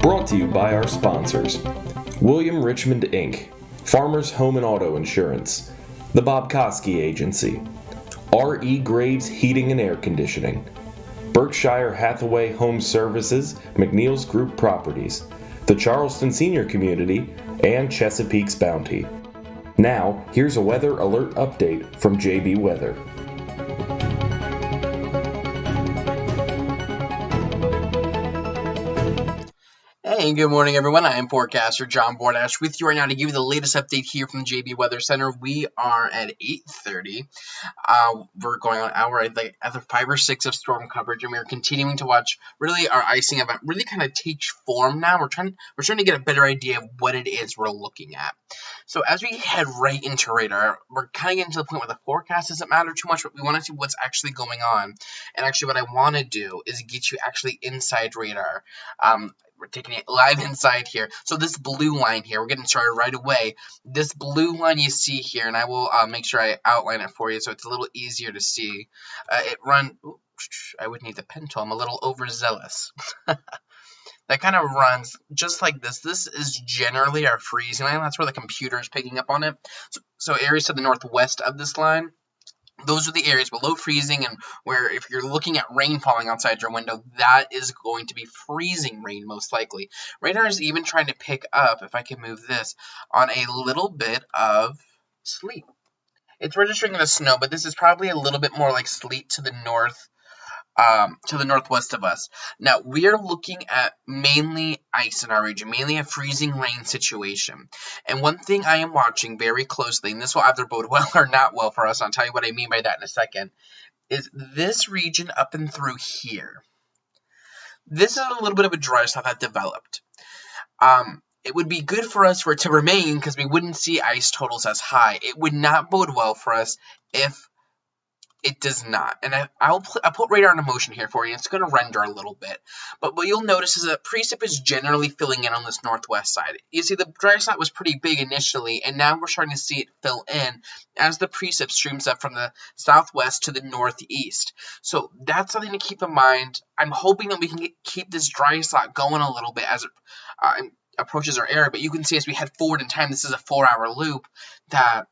Brought to you by our sponsors: William Richmond Inc., Farmers Home and Auto Insurance, the Bob Koski Agency, R.E. Graves Heating and Air Conditioning, Berkshire Hathaway Home Services, McNeil's Group Properties, the Charleston Senior Community, and Chesapeake's Bounty. Now, here's a weather alert update from JB Weather. Hey, good morning, everyone. I am Forecaster John Bordash with you right now to give you the latest update here from the JB Weather Center. We are at 8:30. We're going on hour either 5 or 6 of storm coverage, and we are continuing to watch really our icing event really kind of take form now. We're trying to get a better idea of what it is we're looking at. So as we head right into radar, we're kind of getting to the point where the forecast doesn't matter too much, but we want to see what's actually going on. And actually what I want to do is get you actually inside radar. We're taking it live inside here. So this blue line here, we're getting started right away. This blue line you see here, and I will make sure I outline it for you so it's a little easier to see. I would need the pen tool. I'm a little overzealous. That kind of runs just like this. This is generally our freezing line. That's where the computer is picking up on it. So areas to the northwest of this line, those are the areas below freezing, and where if you're looking at rain falling outside your window, that is going to be freezing rain most likely. Radar is even trying to pick up, if I can move this, on a little bit of sleet. It's registering the snow, but this is probably a little bit more like sleet to the northwest of us. Now, we are looking at mainly ice in our region, mainly a freezing rain situation. And one thing I am watching very closely, and this will either bode well or not well for us, I'll tell you what I mean by that in a second, is this region up and through here. This is a little bit of a dry spot that developed. It would be good for us for it to remain because we wouldn't see ice totals as high. It would not bode well for us if it does not. And I'll put radar in motion here for you. It's going to render a little bit. But what you'll notice is that precip is generally filling in on this northwest side. You see, the dry spot was pretty big initially, and now we're starting to see it fill in as the precip streams up from the southwest to the northeast. So that's something to keep in mind. I'm hoping that we can keep this dry spot going a little bit as it approaches our area. But you can see as we head forward in time, this is a 4-hour loop, that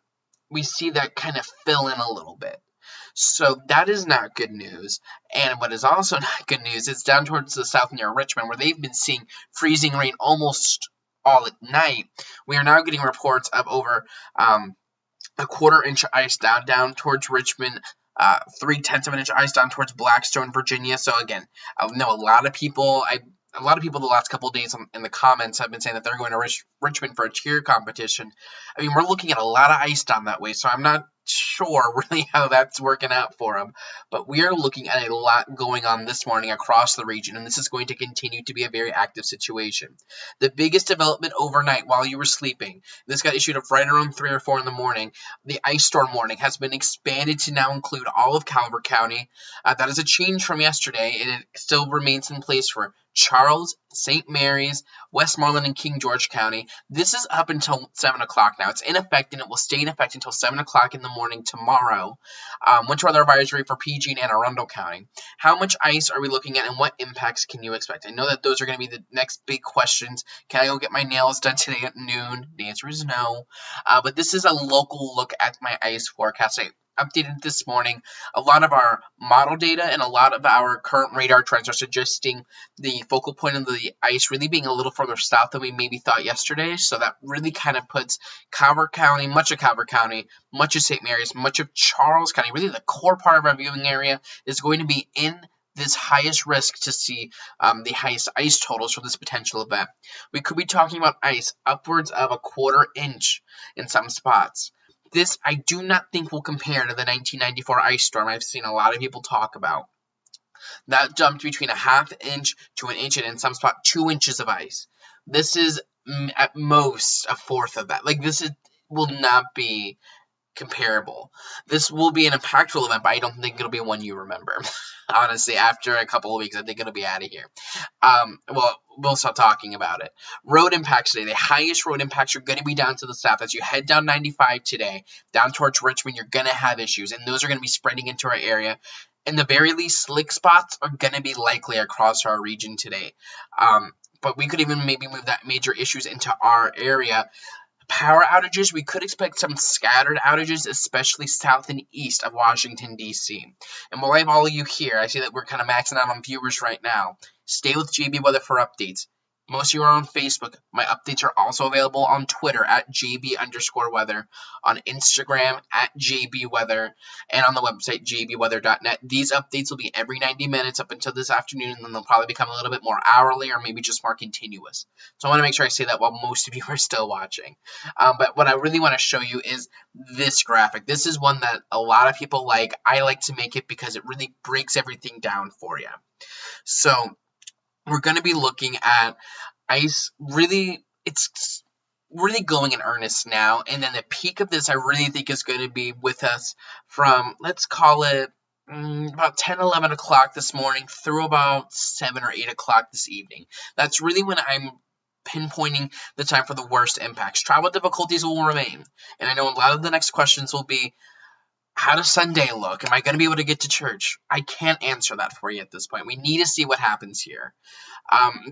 we see that kind of fill in a little bit. So that is not good news. And what is also not good news is down towards the south near Richmond, where they've been seeing freezing rain almost all at night. We are now getting reports of over a quarter-inch ice down towards Richmond, 0.3 of an inch ice down towards Blackstone, Virginia. So again, I know a lot of people the last couple of days in the comments have been saying that they're going to Richmond for a cheer competition. I mean, we're looking at a lot of ice down that way, so I'm not sure really how that's working out for them. But we are looking at a lot going on this morning across the region, and this is going to continue to be a very active situation. The biggest development overnight while you were sleeping, this got issued right around 3 or 4 in the morning, the ice storm warning has been expanded to now include all of Calvert County. That is a change from yesterday, and it still remains in place for Charles, St. Mary's, Westmoreland, and King George County. This is up until 7 o'clock now. It's in effect, and it will stay in effect until 7 o'clock in the morning tomorrow. Winter weather advisory for PG and Anne Arundel County. How much ice are we looking at, and what impacts can you expect? I know that those are going to be the next big questions. Can I go get my nails done today at noon? The answer is no. But this is a local look at my ice forecast. I updated this morning. A lot of our model data and a lot of our current radar trends are suggesting the focal point of the ice really being a little further south than we maybe thought yesterday. So that really kind of puts Calvert County, much of Calvert County, much of St. Mary's, much of Charles County, really the core part of our viewing area is going to be in this highest risk to see the highest ice totals for this potential event. We could be talking about ice upwards of a quarter inch in some spots. This, I do not think, will compare to the 1994 ice storm I've seen a lot of people talk about. That jumped between a ½ inch to an inch, and in some spot 2 inches of ice. This is at most a fourth of that. Will not be comparable. This will be an impactful event, but I don't think it'll be one you remember. Honestly, after a couple of weeks, I think it'll be out of here. We'll stop talking about it. Road impacts today. The highest road impacts are going to be down to the south. As you head down 95 today, down towards Richmond, you're going to have issues, and those are going to be spreading into our area. In the very least, slick spots are going to be likely across our region today. but we could even maybe move that major issues into our area. Power outages, we could expect some scattered outages, especially south and east of Washington, D.C. And we'll have all of you here. I see that we're kind of maxing out on viewers right now. Stay with JB Weather for updates. Most of you are on Facebook. My updates are also available on Twitter at JB_weather, on Instagram at JB Weather, and on the website jbweather.net. These updates will be every 90 minutes up until this afternoon, and then they'll probably become a little bit more hourly or maybe just more continuous. So I want to make sure I say that while most of you are still watching. But what I really want to show you is this graphic. This is one that a lot of people like. I like to make it because it really breaks everything down for you. So we're going to be looking at ice. Really, it's really going in earnest now. And then the peak of this, I really think, is going to be with us from, let's call it, about 10, 11 o'clock this morning through about 7 or 8 o'clock this evening. That's really when I'm pinpointing the time for the worst impacts. Travel difficulties will remain. And I know a lot of the next questions will be, how does Sunday look? Am I going to be able to get to church? I can't answer that for you at this point. We need to see what happens here.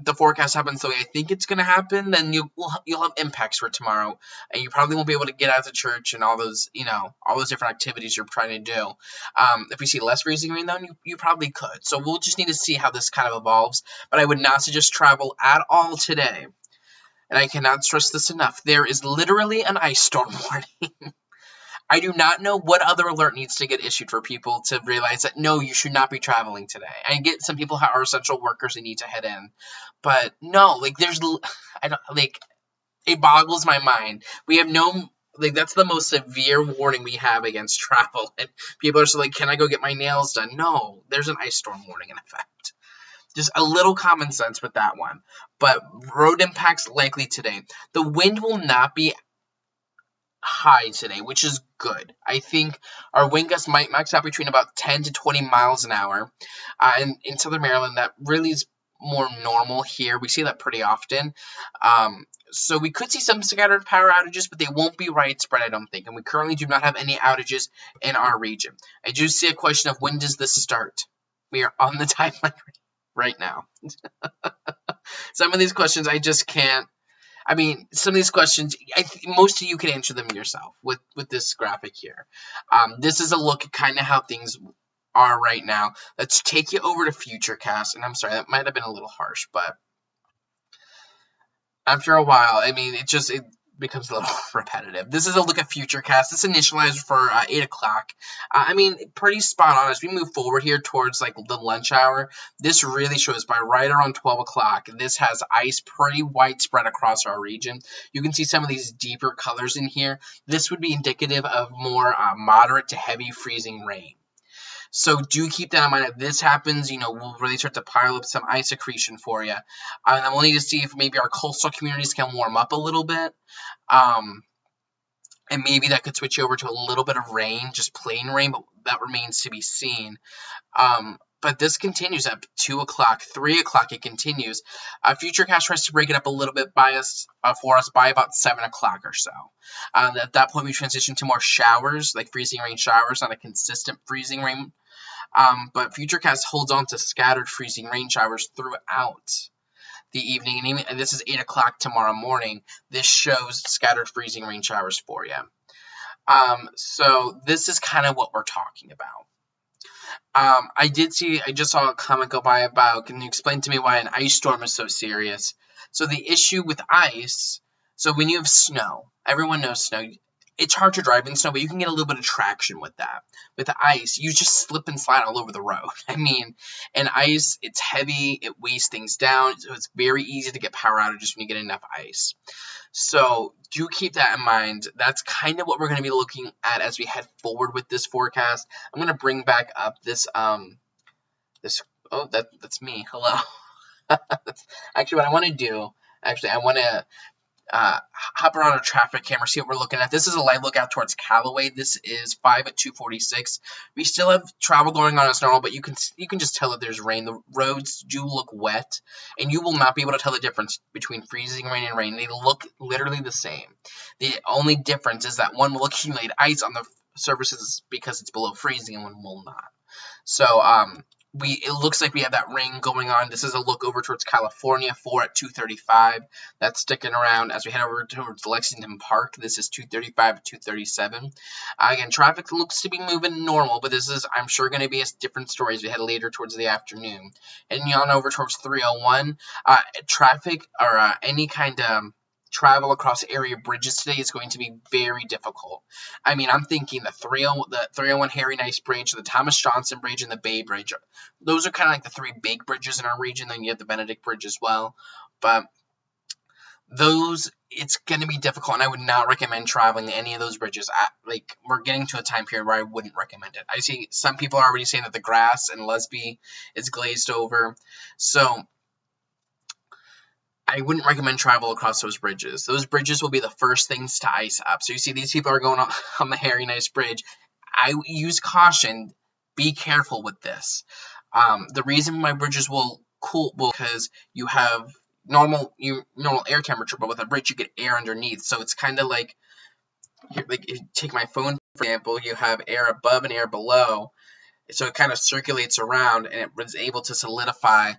The forecast happens the way I think it's going to happen, then you'll have impacts for tomorrow, and you probably won't be able to get out to church and all those different activities you're trying to do. If we see less freezing rain, then you probably could. So we'll just need to see how this kind of evolves. But I would not suggest travel at all today. And I cannot stress this enough. There is literally an ice storm warning. I do not know what other alert needs to get issued for people to realize that, no, you should not be traveling today. I get some people are essential workers and need to head in. But no, it boggles my mind. We have no, that's the most severe warning we have against travel. And people are just like, can I go get my nails done? No, there's an ice storm warning in effect. Just a little common sense with that one. But road impacts likely today. The wind will not be high today, which is good. I think our wind gusts might max out between about 10 to 20 miles an hour. And in Southern Maryland, that really is more normal here. We see that pretty often. So we could see some scattered power outages, but they won't be widespread, I don't think. And we currently do not have any outages in our region. I do see a question of when does this start? We are on the timeline right now. Some of these questions I just can't. I mean, some of these questions, most of you can answer them yourself with this graphic here. This is a look at kind of how things are right now. Let's take you over to Futurecast. And I'm sorry, that might have been a little harsh, but after a while, I mean, it becomes a little repetitive. This is a look at Futurecast. This initialized for 8 o'clock. I mean, pretty spot on. As we move forward here towards like the lunch hour, this really shows by right around 12 o'clock. This has ice pretty widespread across our region. You can see some of these deeper colors in here. This would be indicative of more moderate to heavy freezing rain. So do keep that in mind. If this happens, we'll really start to pile up some ice accretion for you. And then we'll need to see if maybe our coastal communities can warm up a little bit. And maybe that could switch over to a little bit of rain, just plain rain, but that remains to be seen. But this continues at 2 o'clock, 3 o'clock, it continues. Futurecast tries to break it up a little bit for us by about 7 o'clock or so. At that point, we transition to more showers, like freezing rain showers, not a consistent freezing rain. But Futurecast holds on to scattered freezing rain showers throughout the evening. And this is 8 o'clock tomorrow morning. This shows scattered freezing rain showers for you. So this is kind of what we're talking about. I just saw a comment go by about, can you explain to me why an ice storm is so serious? So the issue with ice, so when you have snow, everyone knows snow, it's hard to drive in snow, but you can get a little bit of traction with that. With ice, you just slip and slide all over the road. I mean, and ice, it's heavy, it weighs things down, so it's very easy to get power outages when you get enough ice. So do keep that in mind. That's kind of what we're going to be looking at as we head forward with this forecast. I'm going to bring back up that's me. Hello. Actually, what I want to do, I want to hop around a traffic camera, see what we're looking at. This is a live look out towards Callaway. This is 5 at 2:46. We still have travel going on as normal, but you can just tell that there's rain. The roads do look wet, and you will not be able to tell the difference between freezing rain and rain. They look literally the same. The only difference is that one will accumulate ice on the surfaces because it's below freezing, and one will not. So it looks like we have that rain going on. This is a look over towards California, 4 at 2:35. That's sticking around as we head over towards Lexington Park. This is 2:35 to 2:37. Again, traffic looks to be moving normal, but this is, I'm sure, going to be a different story as we head later towards the afternoon. And on over towards 301, traffic or any kind of travel across area bridges today is going to be very difficult. I mean, I'm thinking the 301 Harry Nice Bridge, the Thomas Johnson Bridge, and the Bay Bridge. Those are kind of like the three big bridges in our region. Then you have the Benedict Bridge as well. But those, it's going to be difficult, and I would not recommend traveling any of those bridges. We're getting to a time period where I wouldn't recommend it. I see some people are already saying that the grass in Lesby is glazed over. So I wouldn't recommend travel across those bridges. Those bridges will be the first things to ice up. So you see these people are going on the Harry Nice Bridge. I use caution. Be careful with this. The reason my bridges will cool because you have normal air temperature, but with a bridge you get air underneath. So it's kind of like you take my phone, for example, you have air above and air below. So it kind of circulates around, and it was able to solidify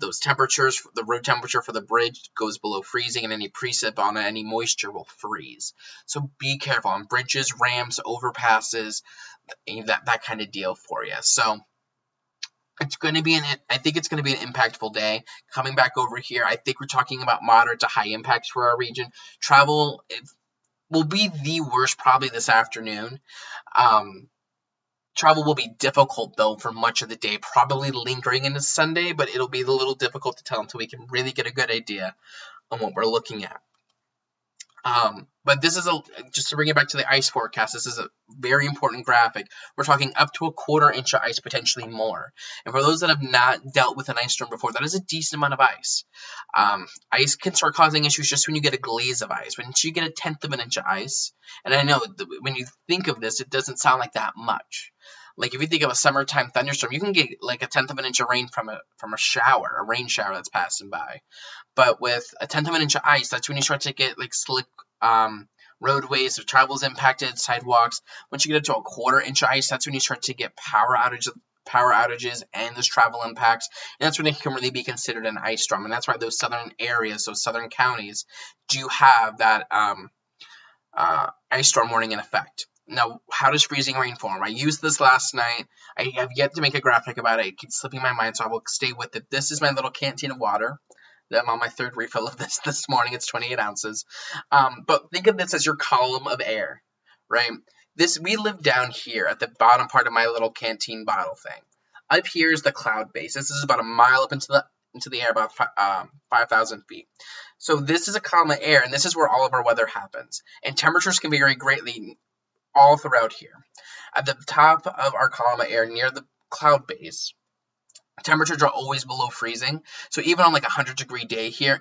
those temperatures. The room temperature for the bridge goes below freezing, and any precip on it, any moisture will freeze. So be careful on bridges, ramps, overpasses, that kind of deal for you. So it's going to be I think it's going to be an impactful day. Coming back over here, I think we're talking about moderate to high impacts for our region. Travel will be the worst probably this afternoon. Travel will be difficult, though, for much of the day, probably lingering into Sunday, but it'll be a little difficult to tell until we can really get a good idea on what we're looking at. But this is just to bring it back to the ice forecast, this is a very important graphic. We're talking up to a 1/4 inch of ice, potentially more. And for those that have not dealt with an ice storm before, that is a decent amount of ice. Ice can start causing issues just when you get a glaze of ice. Once you get 1/10 of an inch of ice, and I know when you think of this, it doesn't sound like that much. Like if you think of a summertime thunderstorm, you can get like 1/10 of an inch of rain from a shower, a rain shower that's passing by. But with 1/10 of an inch of ice, that's when you start to get like slick roadways, so travel's impacted, sidewalks. Once you get up to a 1/4 inch of ice, that's when you start to get power outages and those travel impacts. And that's when it can really be considered an ice storm. And that's why those southern areas, those southern counties, do have that ice storm warning in effect. Now, how does freezing rain form? I used this last night. I have yet to make a graphic about it. It keeps slipping my mind, so I will stay with it. This is my little canteen of water. I'm on my 3rd refill of this morning. It's 28 ounces. But think of this as your column of air, right? We live down here at the bottom part of my little canteen bottle thing. Up here is the cloud base. This is about a mile up into the air, about 5,000 feet. So this is a column of air, and this is where all of our weather happens. And temperatures can vary greatly all throughout here. At the top of our column of air near the cloud base, temperatures are always below freezing. So even on like a 100-degree day here,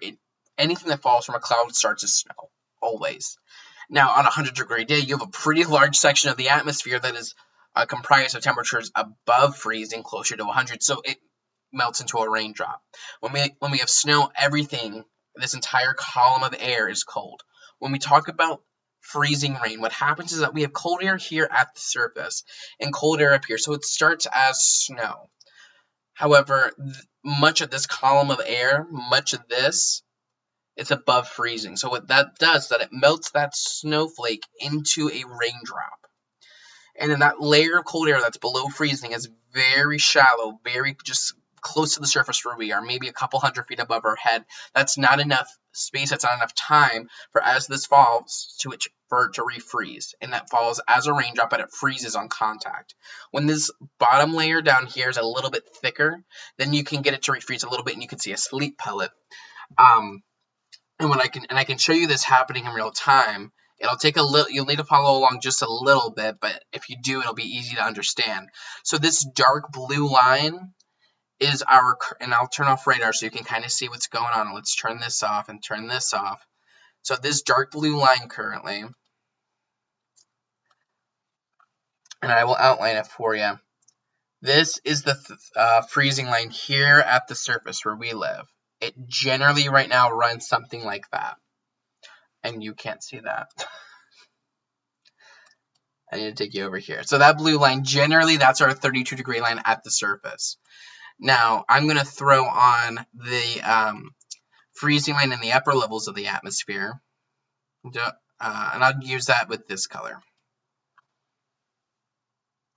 anything that falls from a cloud starts to snow, always. Now on a 100-degree day, you have a pretty large section of the atmosphere that is comprised of temperatures above freezing, closer to 100, so it melts into a raindrop. When we have snow, everything, this entire column of air is cold. When we talk about freezing rain, what happens is that we have cold air here at the surface and cold air up here, so it starts as snow. However, much of this column of air, much of this, it's above freezing. So what that does is that it melts that snowflake into a raindrop. And then that layer of cold air that's below freezing is very shallow, very just close to the surface where we are, maybe a couple 100 feet above our head. That's not enough space, that's not enough time for as this falls for it to refreeze. And that falls as a raindrop, but it freezes on contact. When this bottom layer down here is a little bit thicker, then you can get it to refreeze a little bit and you can see a sleet pellet. And I can show you this happening in real time. It'll take a little, you'll need to follow along just a little bit, but if you do, it'll be easy to understand. So this dark blue line is and I'll turn off radar so you can kind of see what's going on. Let's turn this off and turn this off. So this dark blue line currently, and I will outline it for you. This is the freezing line here at the surface where we live. It generally right now runs something like that. And you can't see that. I need to take you over here. So that blue line, generally, that's our 32-degree line at the surface. Now, I'm going to throw on the freezing line in the upper levels of the atmosphere. And I'll use that with this color.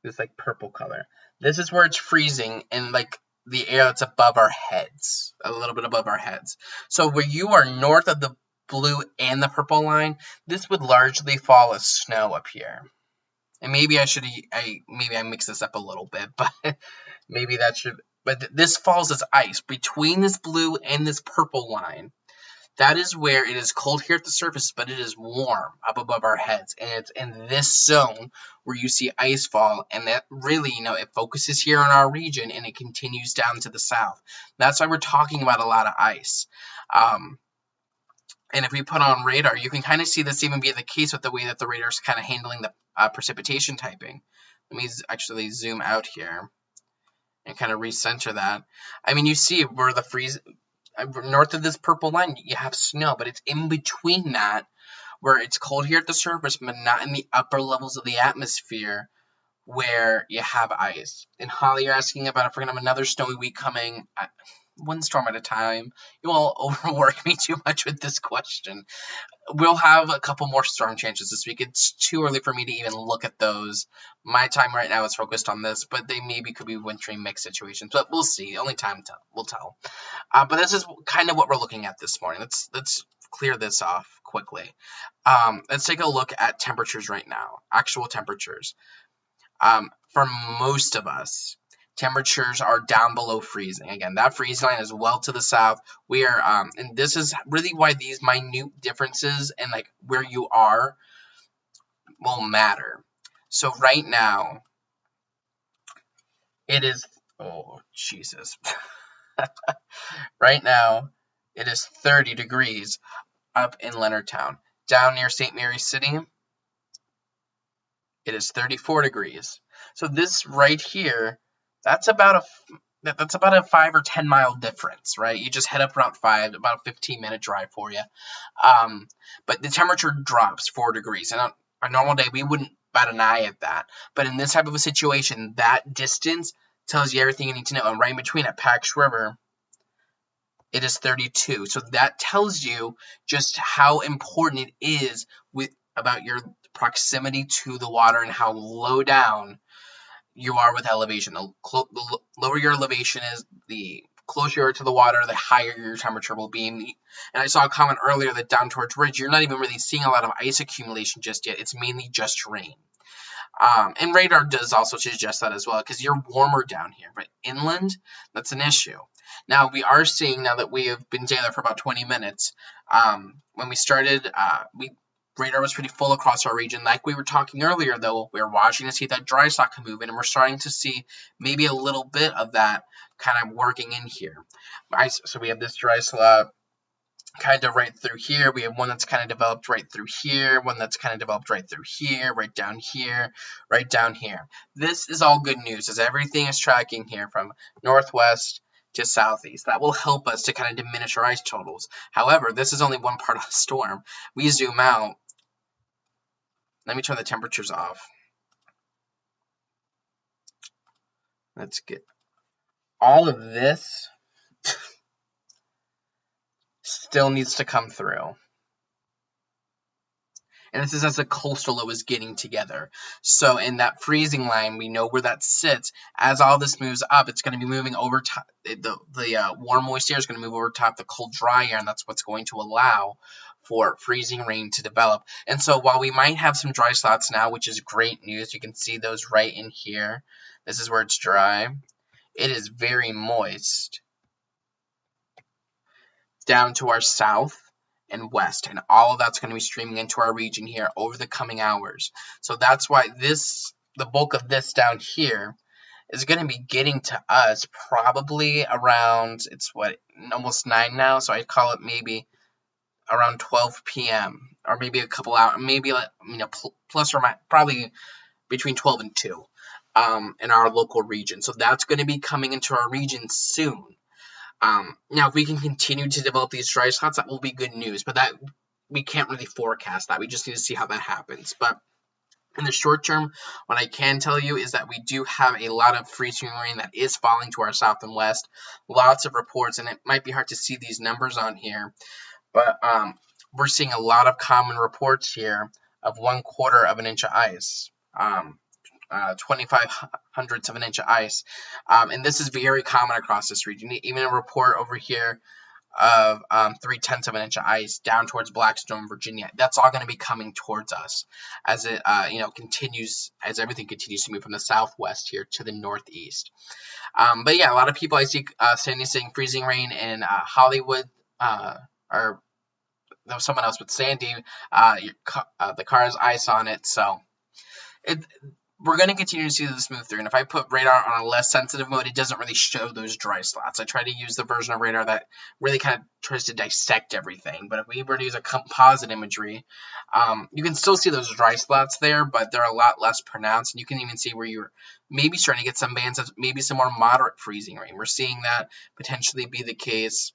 This like purple color. This is where it's freezing in like the air that's above our heads, a little bit above our heads. So where you are north of the blue and the purple line, this would largely fall as snow up here. And maybe I mix this up a little bit, but maybe that should. But this falls as ice between this blue and this purple line. That is where it is cold here at the surface, but it is warm up above our heads. And it's in this zone where you see ice fall. And that really, it focuses here in our region and it continues down to the south. That's why we're talking about a lot of ice. And if we put on radar, you can kind of see this even be the case with the way that the radar is kind of handling the precipitation typing. Let me actually zoom out here and kind of recenter that. I mean, you see where the north of this purple line, you have snow, but it's in between that where it's cold here at the surface, but not in the upper levels of the atmosphere where you have ice. And Holly, you're asking about if we're going to have another snowy week coming. One storm at a time. You won't overwork me too much with this question. We'll have a couple more storm chances this week. It's too early for me to even look at those. My time right now is focused on this, but they maybe could be wintry mix situations. But we'll see. Only time will tell. But this is kind of what we're looking at this morning. Let's clear this off quickly. Let's take a look at temperatures right now. Actual temperatures. For most of us, temperatures are down below freezing. Again, that freezing line is well to the south. We are, and this is really why these minute differences and like where you are will matter. So right now, it is, oh, Jesus. Right now, it is 30 degrees up in Leonardtown. Down near St. Mary's City, it is 34 degrees. So this right here, that's about a 5 or 10 mile difference, right? You just head up Route 5, about a 15-minute drive for you. But the temperature drops 4 degrees. And on a normal day, we wouldn't bat an eye at that. But in this type of a situation, that distance tells you everything you need to know. And right in between at Pax River, it is 32. So that tells you just how important it is about your proximity to the water and how low down you are with elevation. The lower your elevation is, the closer you are to the water, the higher your temperature will be. And I saw a comment earlier that down towards Ridge, you're not even really seeing a lot of ice accumulation just yet. It's mainly just rain. And radar does also suggest that as well, because you're warmer down here. But inland, that's an issue. Now, we are seeing, now that we have been together for about 20 minutes, when we started, radar was pretty full across our region. Like we were talking earlier, though, we were watching to see if that dry slot can move in, and we're starting to see maybe a little bit of that kind of working in here. So we have this dry slot kind of right through here. We have one that's kind of developed right through here, one that's kind of developed right through here, right down here, right down here. This is all good news, as everything is tracking here from northwest to southeast. That will help us to kind of diminish our ice totals. However, this is only one part of the storm. We zoom out. Let me turn the temperatures off. Let's get all of this still needs to come through. And this is as the coastal low is getting together. So in that freezing line, we know where that sits. As all this moves up, it's going to be moving over top. The warm moist air is going to move over top the cold dry air, and that's what's going to allow for freezing rain to develop. And so while we might have some dry slots now, which is great news, you can see those right in here. This is where it's dry. It is very moist down to our south and west, and all of that's going to be streaming into our region here over the coming hours. So that's why the bulk of this down here is going to be getting to us probably around, it's what, almost 9 now, so I'd call it maybe around 12 p.m. or maybe a couple hours, maybe plus or minus, probably between 12 and 2 in our local region. So that's going to be coming into our region soon. Now, if we can continue to develop these dry spots, that will be good news. But that we can't really forecast that. We just need to see how that happens. But In the short term, what I can tell you is that we do have a lot of freezing rain that is falling to our south and west. Lots of reports, and it might be hard to see these numbers on here, but we're seeing a lot of common reports here of 1/4 of an inch of ice, 25 hundredths of an inch of ice, and this is very common across this region. Even a report over here of 3/10 of an inch of ice down towards Blackstone, Virginia. That's all going to be coming towards us as it continues, as everything continues to move from the southwest here to the northeast. But yeah, a lot of people I see saying freezing rain in Hollywood, or someone else with Sandy. The car has ice on it, so we're going to continue to see this move through. And if I put radar on a less sensitive mode, it doesn't really show those dry slots. I try to use the version of radar that really kind of tries to dissect everything. But if we were to use a composite imagery, you can still see those dry slots there, but they're a lot less pronounced. And you can even see where you're maybe starting to get some bands of maybe some more moderate freezing rain. We're seeing that potentially be the case.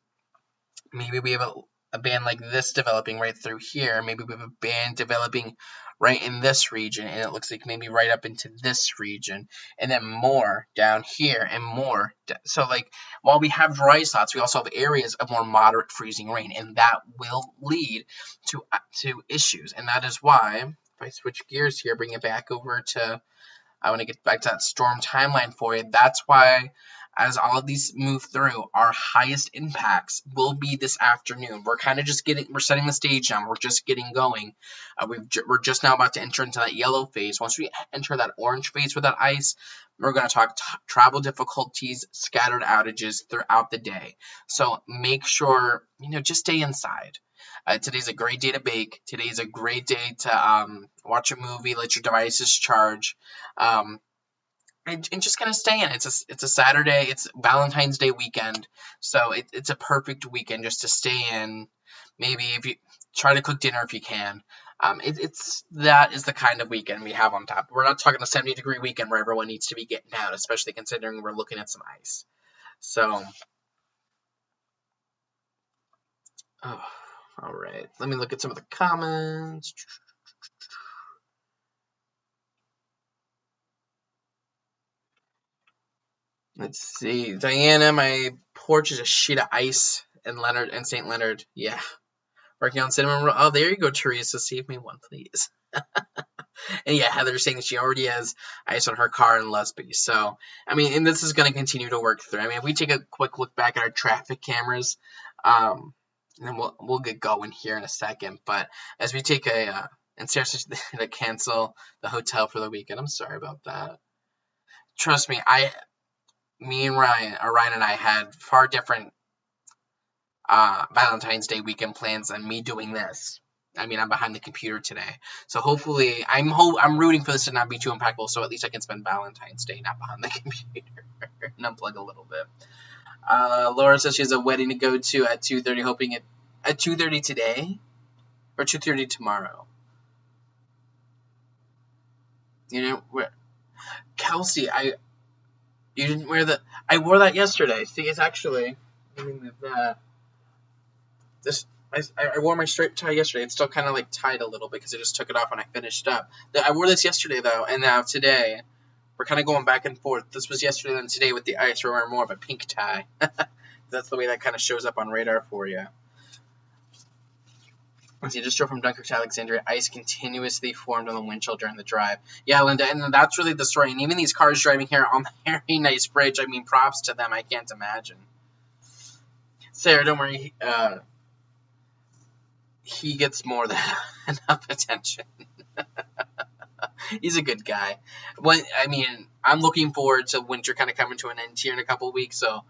Maybe we have a band like this developing right through here. Maybe we have a band developing right in this region, and it looks like maybe right up into this region, and then more down here, and more. So, like, while we have dry slots, we also have areas of more moderate freezing rain, and that will lead to issues. And that is why, if I switch gears here, bring it back over to, I want to get back to that storm timeline for you. That's why, as all of these move through, our highest impacts will be this afternoon. We're kind of just we're setting the stage now. We're just getting going. We're just now about to enter into that yellow phase. Once we enter that orange phase with that ice, we're going to talk travel difficulties, scattered outages throughout the day. So make sure, just stay inside. Today's a great day to bake. Today's a great day to watch a movie, let your devices charge. And just kind of stay in. It's a Saturday. It's Valentine's Day weekend, so it's a perfect weekend just to stay in. Maybe if you try to cook dinner if you can. That is the kind of weekend we have on top. We're not talking a 70-degree weekend where everyone needs to be getting out, especially considering we're looking at some ice. So, all right. Let me look at some of the comments. Let's see. Diana, my porch is a sheet of ice in St. Leonard. Yeah. Working on cinnamon roll. Oh, there you go, Teresa. Save me one, please. And yeah, Heather's saying she already has ice on her car in Lusby. So, and this is going to continue to work through. If we take a quick look back at our traffic cameras, and then we'll get going here in a second. But as we take and Sarah says to cancel the hotel for the weekend. I'm sorry about that. Trust me, me and Ryan and I had far different Valentine's Day weekend plans than me doing this. I'm behind the computer today, so hopefully I'm rooting for this to not be too impactful, so at least I can spend Valentine's Day not behind the computer and unplug a little bit. Laura says she has a wedding to go to at 2:30, hoping at 2:30 today or 2:30 tomorrow. Kelsey, you didn't wear that. I wore that yesterday. See, it's actually. Let me move that. I wore my straight tie yesterday. It's still kind of tied a little bit because I just took it off when I finished up. I wore this yesterday though, and now today we're kind of going back and forth. This was yesterday and today with the ice. We're wearing more of a pink tie. That's the way that kind of shows up on radar for you. Let's see, just drove from Dunkirk to Alexandria. Ice continuously formed on the windshield during the drive. Yeah, Linda, and that's really the story. And even these cars driving here on the very nice bridge, props to them. I can't imagine. Sarah, don't worry. He gets more than enough attention. He's a good guy. I'm looking forward to winter kind of coming to an end here in a couple of weeks. So,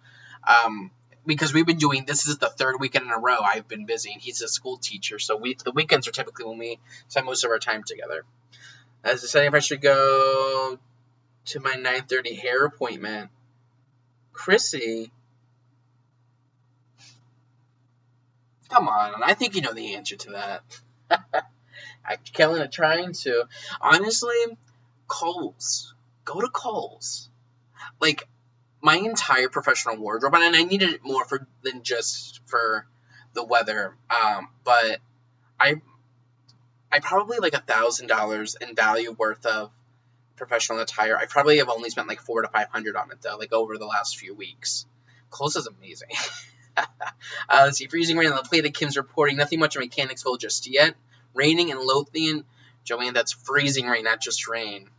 because we've been doing, this is the third weekend in a row I've been busy, and he's a school teacher, so the weekends are typically when we spend most of our time together. As deciding if I should go to my 9:30 hair appointment. Chrissy, come on, I think you know the answer to that. Kellen, trying to. Honestly, Kohl's. Go to Kohl's. My entire professional wardrobe, and I needed it more than just for the weather. But I probably like $1,000 in value worth of professional attire. I probably have only spent like $400 to $500 on it though, like over the last few weeks. Clothes is amazing. Let's see, freezing rain on the plate. Kim's reporting nothing much of Mechanicsville just yet. Raining in Lothian. Joanne, that's freezing rain, not just rain.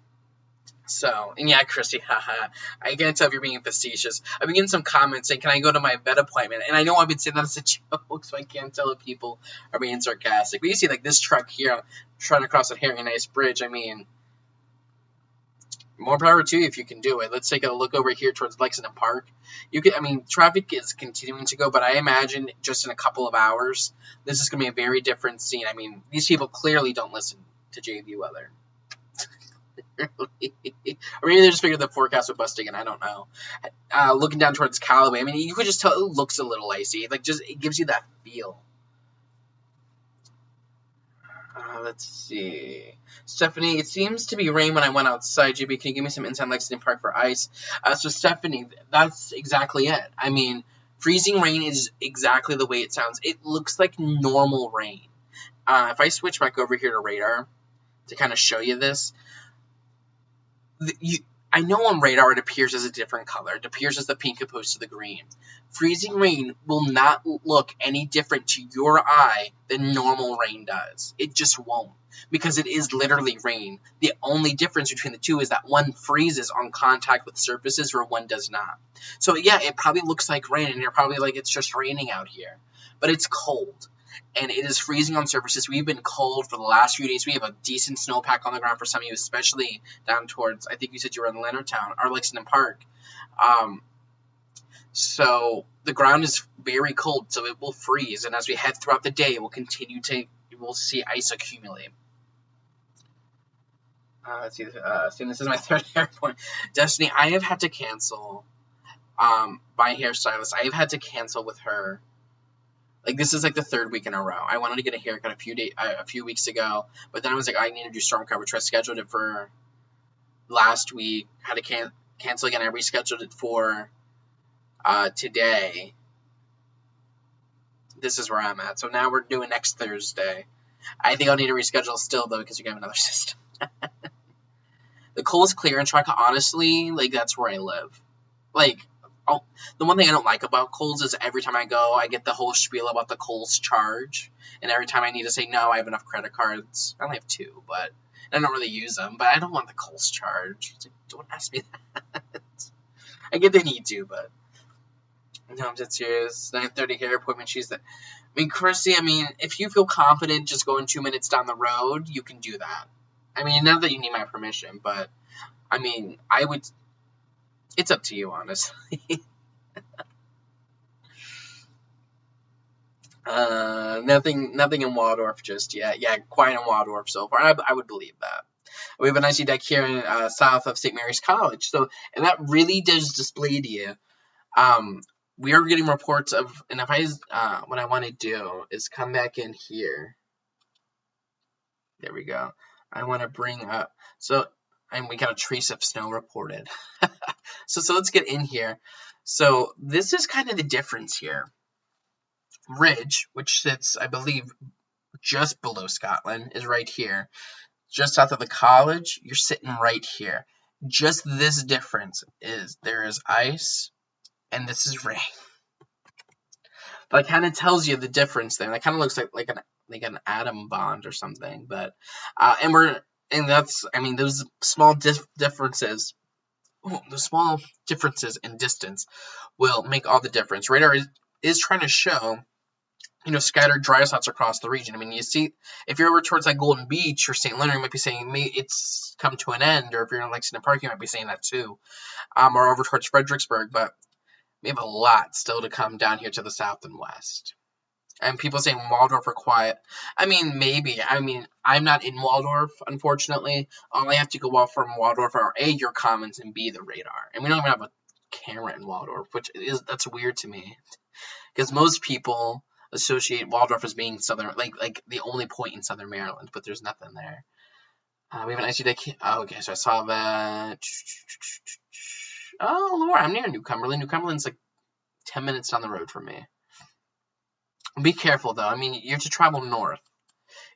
So, and yeah, Christy, haha. I can't tell if you're being facetious. I've been getting some comments saying, can I go to my vet appointment? And I know I've been saying that as a joke, so I can't tell if people are being sarcastic. But you see, like, this truck here, trying to cross a very nice bridge. I mean, more power to you if you can do it. Let's take a look over here towards Lexington Park. Traffic is continuing to go, but I imagine just in a couple of hours, this is going to be a very different scene. I mean, these people clearly don't listen to JV weather. Or maybe they just figured the forecast would bust again. I don't know. Looking down towards Callaway, I mean, you could just tell it looks a little icy. Like, just it gives you that feel. Let's see. Stephanie, it seems to be rain when I went outside. JB, can you give me some insight on Lexington Park for ice? So, Stephanie, that's exactly it. I mean, freezing rain is exactly the way it sounds. It looks like normal rain. If I switch back over here to radar to kind of show you this, I know on radar it appears as a different color. It appears as the pink opposed to the green. Freezing rain will not look any different to your eye than normal rain does. It just won't, because it is literally rain. The only difference between the two is that one freezes on contact with surfaces where one does not. So yeah, it probably looks like rain, and you're probably like, it's just raining out here. But it's cold, and it is freezing on surfaces. We've been cold for the last few days. We have a decent snowpack on the ground for some of you, especially down towards, I think you said you were in Leonardtown, or Lexington Park. So the ground is very cold, so it will freeze, and as we head throughout the day, we'll see ice accumulate. Let's see, this is my third airport. Destiny, I have had to cancel my hairstylist. I have had to cancel with her. Like, this is like the third week in a row. I wanted to get a haircut a few weeks ago, but then I was like, I need to do storm coverage. So I scheduled it for last week. Had to cancel again. I rescheduled it for today. This is where I'm at. So now we're doing next Thursday. I think I'll need to reschedule still, though, because you have another system. The Kohl's clearance truck, honestly, like, that's where I live. Like, the one thing I don't like about Kohl's is every time I go, I get the whole spiel about the Kohl's charge. And every time I need to say, no, I have enough credit cards. I only have 2, but I don't really use them. But I don't want the Kohl's charge. It's like, don't ask me that. I get they need to, but no, I'm dead serious. 9:30 hair appointment. Chrissy, if you feel confident just going 2 minutes down the road, you can do that. Not that you need my permission, but, I would. It's up to you, honestly. Nothing in Waldorf just yet. Yeah, quiet in Waldorf so far. I would believe that. We have an icy deck here in south of St. Mary's College. So, and that really does display to you. We are getting reports of, and what I want to do is come back in here. There we go. I want to bring up, and we got a trace of snow reported. So let's get in here. So this is kind of the difference here. Ridge, which sits, I believe, just below Scotland, is right here. Just south of the college, you're sitting right here. Just this difference is there is ice, and this is rain. That kind of tells you the difference there. That kind of looks like an atom bond or something. But those small differences. The small differences in distance will make all the difference. Radar is trying to show, scattered dry spots across the region. You see, if you're over towards like Golden Beach or St. Leonard, you might be saying it's come to an end, or if you're in Lexington Park, you might be saying that too, or over towards Fredericksburg. But we have a lot still to come down here to the south and west. And people saying Waldorf are quiet. Maybe. I'm not in Waldorf, unfortunately. All I have to go off from Waldorf are A, your comments, and B, the radar. And we don't even have a camera in Waldorf, that's weird to me. Because most people associate Waldorf as being southern, like the only point in southern Maryland, but there's nothing there. We have an icy day. Oh, okay, so I saw that. Oh, Lord, I'm near New Cumberland. New Cumberland's like 10 minutes down the road from me. Be careful, though. You have to travel north.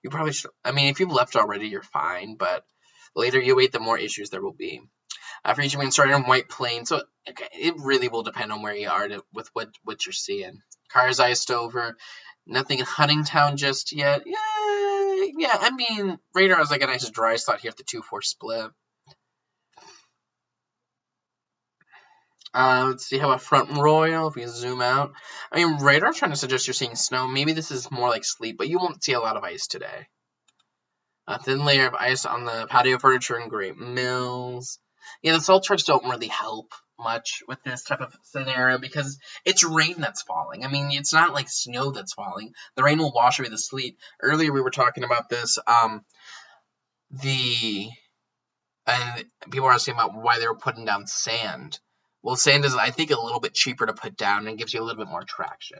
You probably should. I mean, if you've left already, you're fine, but the later you wait, the more issues there will be. Freezing rain started in White Plains, so okay, it really will depend on where you are with what you're seeing. Cars iced over. Nothing in Huntingtown just yet. Yeah. I mean, radar has like a nice dry spot here at the 2-4 split. Let's see how about Front Royal, if we zoom out. I mean, radar's trying to suggest you're seeing snow. Maybe this is more like sleet, but you won't see a lot of ice today. A thin layer of ice on the patio furniture and Great Mills. Yeah, the salt trucks don't really help much with this type of scenario because it's rain that's falling. I mean, it's not like snow that's falling. The rain will wash away the sleet. Earlier we were talking about this, and people were asking about why they were putting down sand. Well, sand is, I think, a little bit cheaper to put down and gives you a little bit more traction.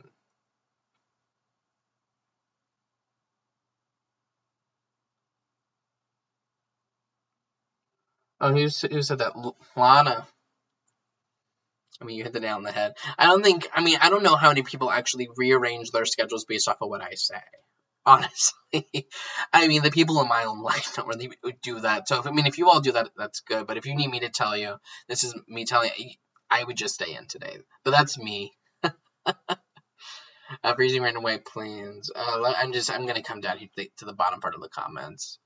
Oh, who said that? Lana. I mean, you hit the nail on the head. I don't know how many people actually rearrange their schedules based off of what I say. Honestly. I mean, the people in my own life don't really do that. So, if you all do that, that's good. But if you need me to tell you, this is me telling you, I would just stay in today. But that's me. Freezing rain and White Plains. I'm going to come down here to the bottom part of the comments.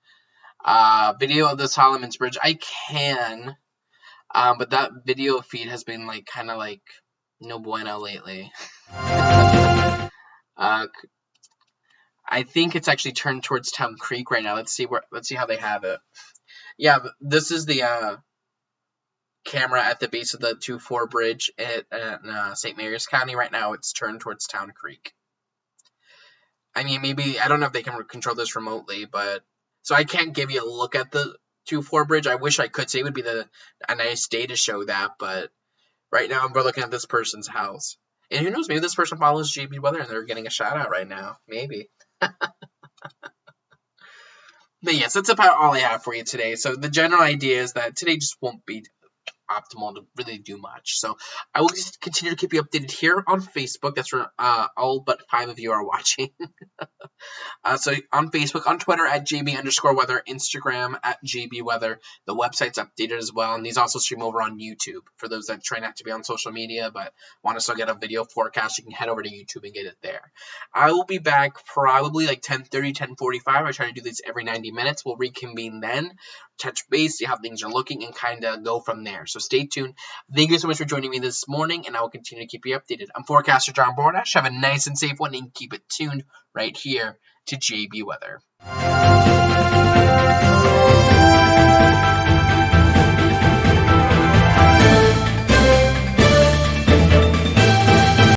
Video of the Solomon's Bridge. I can, but that video feed has been kind of no bueno lately. I think it's actually turned towards Town Creek right now. Let's see how they have it. Yeah, this is the camera at the base of the 2-4 bridge at St. Mary's County. Right now it's turned towards Town Creek. I mean, maybe, I don't know if they can control this remotely, but so I can't give you a look at the 2-4 bridge. I wish I could say it would be a nice day to show that, but right now we're looking at this person's house. And who knows, maybe this person follows JB Weather and they're getting a shout out right now. Maybe. But yes, that's about all I have for you today. So the general idea is that today just won't be optimal to really do much. So I will just continue to keep you updated here on Facebook. That's where all but 5 of you are watching. So on Facebook, on Twitter at JB_weather, Instagram at JB Weather. The website's updated as well, and these also stream over on YouTube. For those that try not to be on social media but want to still get a video forecast, you can head over to YouTube and get it there. I will be back probably 10:30, 10:45. I try to do these every 90 minutes. We'll reconvene then, touch base, see how things are looking, and kind of go from there. So stay tuned. Thank you so much for joining me this morning, and I will continue to keep you updated. I'm Forecaster John Bordash. Have a nice and safe one, and keep it tuned right here to JB Weather.